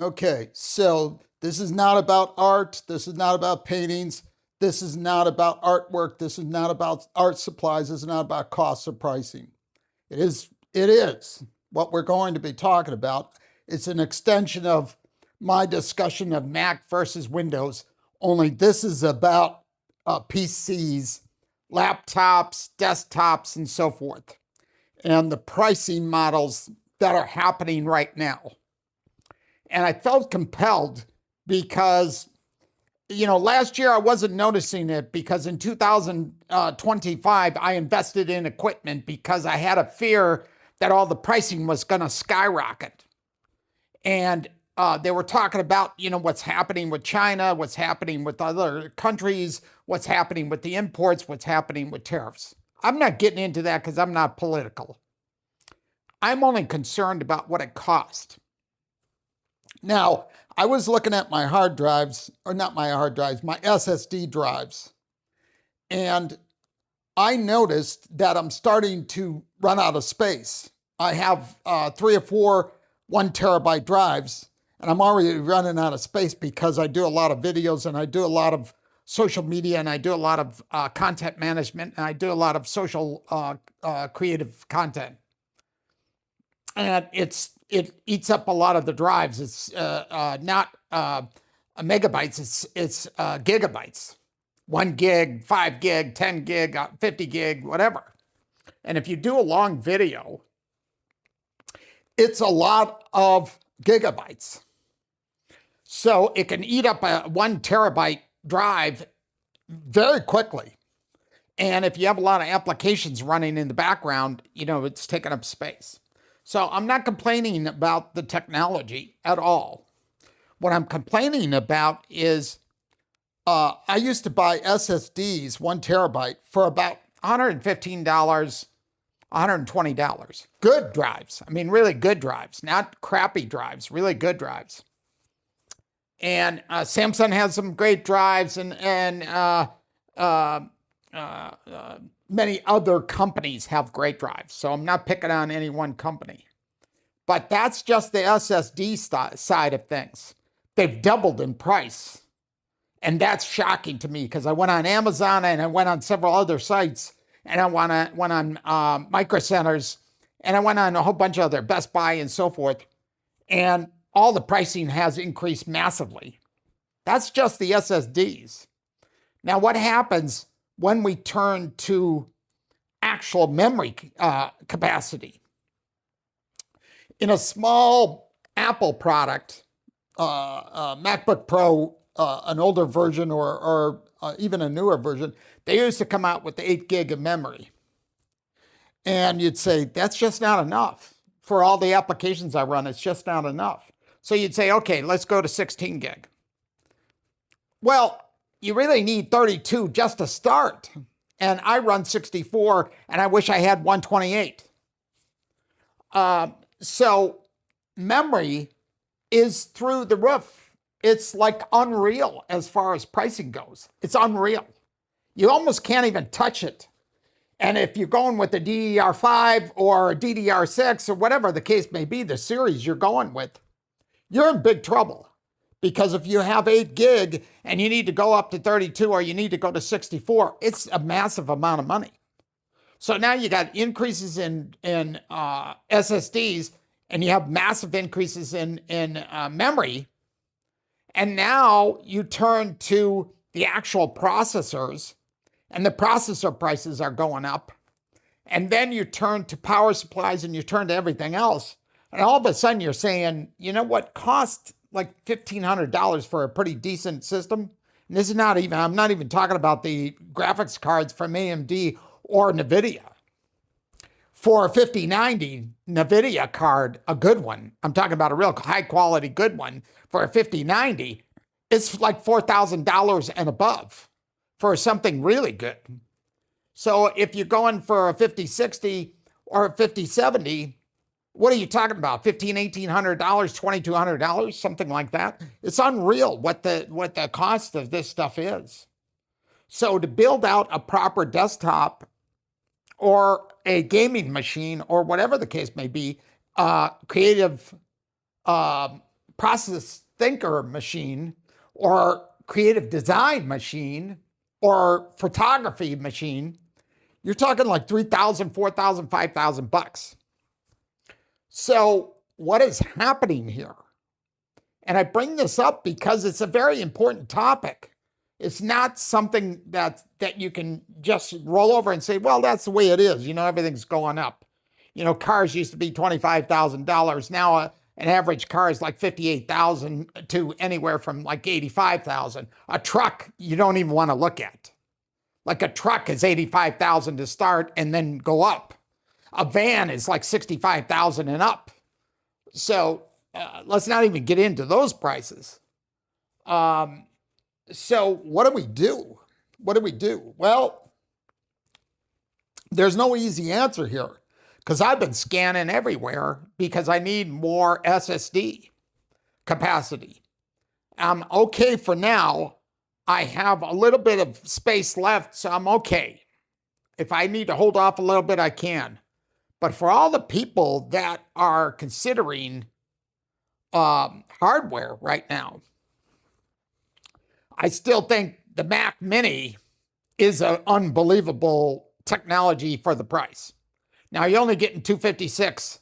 Okay, so this is not about art. This is not about paintings. This is not about artwork. This is not about art supplies. This is not about costs or pricing. It is what we're going to be talking about. It's an extension of my discussion of Mac versus Windows, only this is about PCs, laptops, desktops, and so forth, and the pricing models that are happening right now. And I felt compelled because, last year I wasn't noticing it because in 2025 I invested in equipment because I had a fear that all the pricing was going to skyrocket. And they were talking about, what's happening with China, what's happening with other countries, what's happening with the imports, what's happening with tariffs. I'm not getting into that because I'm not political. I'm only concerned about what it cost. Now, I was looking at my hard drives, or not my hard drives, my SSD drives, and I noticed that I'm starting to run out of space. I have 3 or 4 1 terabyte drives, and I'm already running out of space because I do a lot of videos and I do a lot of social media and I do a lot of content management and I do a lot of social creative content. And it eats up a lot of the drives. It's not megabytes, it's gigabytes. 1 gig, 5 gig, 10 gig, 50 gig, whatever. And if you do a long video, it's a lot of gigabytes. So it can eat up a 1 terabyte drive very quickly. And if you have a lot of applications running in the background, it's taking up space. So I'm not complaining about the technology at all. What I'm complaining about is I used to buy SSDs, 1 terabyte, for about $115, $120. Good drives. I mean, really good drives, not crappy drives, really good drives. And Samsung has some great drives, and many other companies have great drives. So I'm not picking on any one company. But that's just the SSD side of things. They've doubled in price. And that's shocking to me because I went on Amazon and I went on several other sites and I went on Micro Centers and I went on a whole bunch of other Best Buy and so forth. And all the pricing has increased massively. That's just the SSDs. Now, what happens when we turn to actual memory capacity? In a small Apple product, MacBook Pro, an older version or even a newer version, they used to come out with 8 gig of memory. And you'd say, that's just not enough. For all the applications I run, it's just not enough. So you'd say, okay, let's go to 16 gig. Well, you really need 32 just to start. And I run 64 and I wish I had 128. So memory is through the roof. It's like unreal as far as pricing goes. It's unreal. You almost can't even touch it. And if you're going with the DDR5 or DDR6 or whatever the case may be, the series you're going with, you're in big trouble. Because if you have 8 gig and you need to go up to 32 or you need to go to 64, it's a massive amount of money. So now you got increases in SSDs and you have massive increases in memory. And now you turn to the actual processors and the processor prices are going up. And then you turn to power supplies and you turn to everything else. And all of a sudden you're saying, you know what cost like $1,500 for a pretty decent system? And this is not even, I'm not even talking about the graphics cards from AMD or NVIDIA. For a 5090 NVIDIA card, a good one, I'm talking about a real high quality good one, for a 5090, it's like $4,000 and above for something really good. So if you're going for a 5060 or a 5070, what are you talking about? $1,500, $1,800, $2,200, something like that. It's unreal what the cost of this stuff is. So to build out a proper desktop or a gaming machine or whatever the case may be, creative process thinker machine or creative design machine or photography machine, you're talking like $3,000, $4,000, $5,000. So what is happening here? And I bring this up because it's a very important topic. It's not something that you can just roll over and say, well, that's the way it is. You know, everything's going up. You know, cars used to be $25,000. Now an average car is like $58,000 to anywhere from like $85,000. A truck, you don't even want to look at. Like a truck is $85,000 to start and then go up. A van is like $65,000 and up. So let's not even get into those prices. So what do we do? What do we do? Well, there's no easy answer here because I've been scanning everywhere because I need more SSD capacity. I'm okay for now. I have a little bit of space left, so I'm okay. If I need to hold off a little bit, I can. But for all the people that are considering hardware right now, I still think the Mac Mini is an unbelievable technology for the price. Now you're only getting 256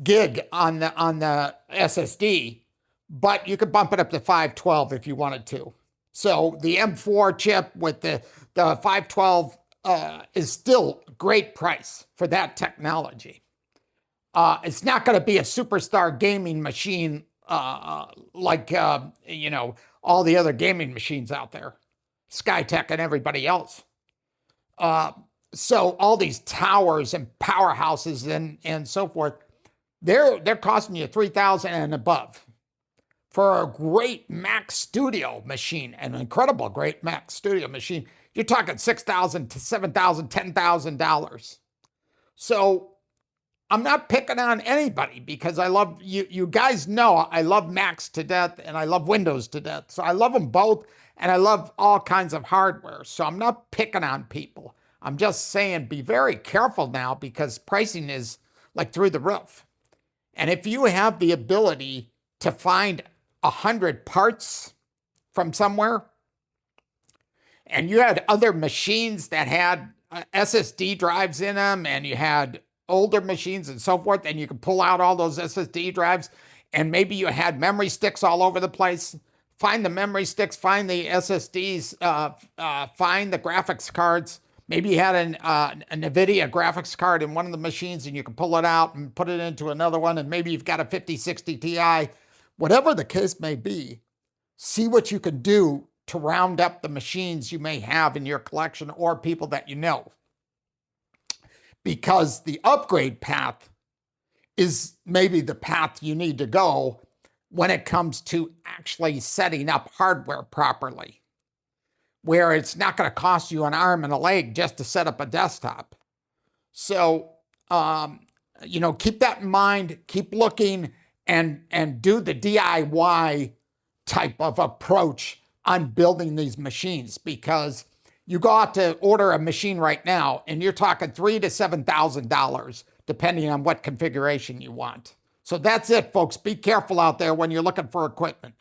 gig on the SSD, but you could bump it up to 512 if you wanted to. So the M4 chip with the 512 is still a great price for that technology. It's not going to be a superstar gaming machine like all the other gaming machines out there, Skytech and everybody else. So all these towers and powerhouses and so forth, they're costing you $3,000 and above for a great Mac Studio machine, an incredible great Mac Studio machine. You're talking $6,000 to $7,000, $10,000. So I'm not picking on anybody because I love you. You guys know I love Macs to death and I love Windows to death. So I love them both and I love all kinds of hardware. So I'm not picking on people. I'm just saying be very careful now because pricing is like through the roof. And if you have the ability to find 100 parts from somewhere and you had other machines that had SSD drives in them and you had older machines and so forth, and you can pull out all those SSD drives, and maybe you had memory sticks all over the place. Find the memory sticks, find the SSDs, find the graphics cards. Maybe you had a NVIDIA graphics card in one of the machines and you can pull it out and put it into another one, and maybe you've got a 5060 Ti. Whatever the case may be, see what you can do to round up the machines you may have in your collection or people that you know. Because the upgrade path is maybe the path you need to go when it comes to actually setting up hardware properly, where it's not going to cost you an arm and a leg just to set up a desktop. So, keep that in mind, keep looking and do the DIY type of approach on building these machines, because you go out to order a machine right now and you're talking $3,000 to $7,000, depending on what configuration you want. So that's it, folks. Be careful out there when you're looking for equipment.